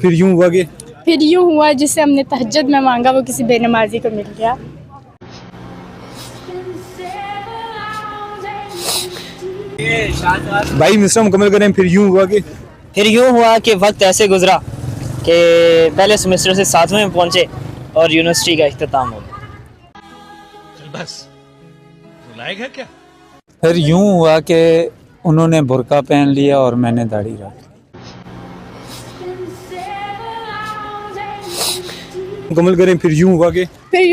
फिर यूं हुआ कि फिर यूं हुआ जिसे हमने तहज्जुद में मांगा वो किसी बेनमाजी को मिल गया। भाई मिश्रा मुकम्मल करें। फिर यूं हुआ कि वक्त ऐसे गुजरा कि पहले सेमेस्टर से 7वें में पहुंचे और यूनिवर्सिटी का इख्तिताम हो गया। बस रुलाएगा क्या? फिर यूं हुआ कि उन्होंने बुर्का पहन लिया और मैंने दाढ़ी रखी। मुकम्मल करें। फिर यूं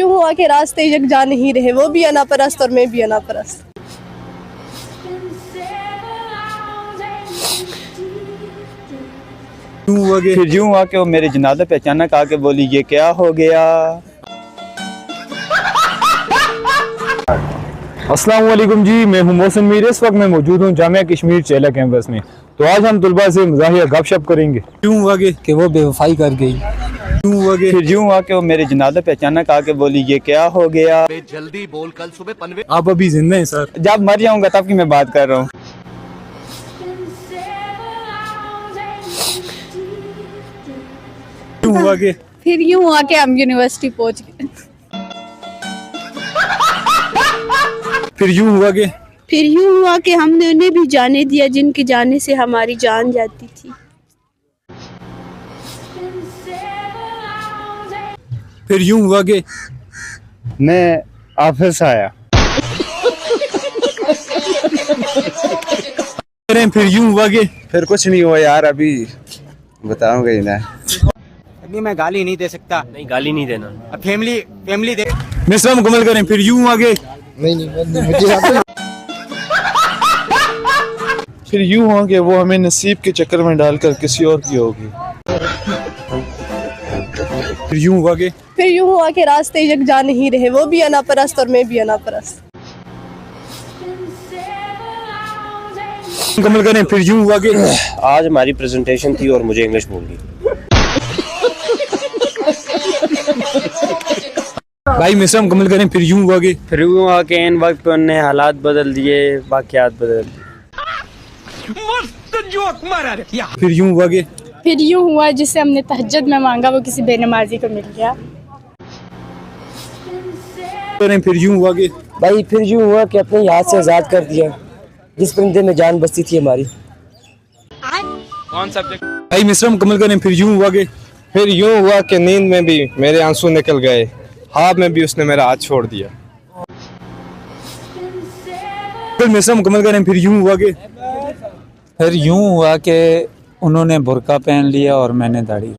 हुआ कि रास्ते यक जा नहीं रहे, वो भी अनापरस्त और मैं भी अनापरस्त। फिर यूं हुआ कि वो मेरे जनाजे पे अचानक आके बोली ये क्या हो गया। अस्सलाम वालेकुम जी, मैं हूं मोहसिन मीर। इस वक्त मैं मौजूद हूं जामिया कश्मीर चेला कैंपस में। तो आज हम तुलबा से मज़ाहिया गपशप करेंगे। यूं हुआ कि वो बेवफाई कर गई। फिर यूं हुआ कि वो मेरे जनाजे पे अचानक आके बोली ये क्या हो गया। जल्दी बोल, कल सुबह पनवे। आप अभी जिंदा हैं सर? जब मर जाऊंगा तब की मैं बात कर रहा हूँ। फिर यूं हुआ कि हम यूनिवर्सिटी पहुंच गए। फिर यूं हुआ कि हमने उन्हें भी जाने दिया जिनके जाने से हमारी जान जाती थी। फिर यूं हुआ कि मैं ऑफिस आया। फिर यूं हुआ कि फिर कुछ नहीं हुआ यार, अभी बताऊंगा ही ना। अभी मैं गाली नहीं दे सकता। नहीं, गाली नहीं देना। अब फैमिली दे। मिश्रा मुकम्मल करें। फिर यूं हुआ कि फिर यूं हुआ कि वो हमें नसीब के चक्कर में डालकर किसी और की होगी। फिर यूं हुआ कि रास्ते यक जा नहीं रहे, वो भी अनापरस्त और मैं भी अनापरस्त। मुकम्मल करें। फिर यूं हुआ कि आज हमारी प्रेजेंटेशन थी और मुझे इंग्लिश भूल गई। भाई मिश्रा मुकम्मल करें। फिर यूं हुआ कि इन वक्त पे उन्हें हालात बदल दिए, वाक़यात बदल दिए। मस्त जोक मारा रे। फिर यूं हुआ जिसे हमने तहज्जुद में मांगा वो किसी बेनमाजी को मिल गया। फिर यूं हुआ कि भाई फिर यूं हुआ कि अपने याद से आज़ाद कर दिया जिस परिंदे में जान बसती थी हमारी। कौन सब्जेक्ट? भाई मिश्रा मुकम्मल करें। फिर यूं हुआ कि नींद में भी मेरे आंसू निकल गए, ख्वाब में भी उसने मेरा हाथ छोड़ दिया। फिर मिश्रा मुकम्मल करें। फिर यूं हुआ कि उन्होंने बुर्का पहन लिया और मैंने दाढ़ी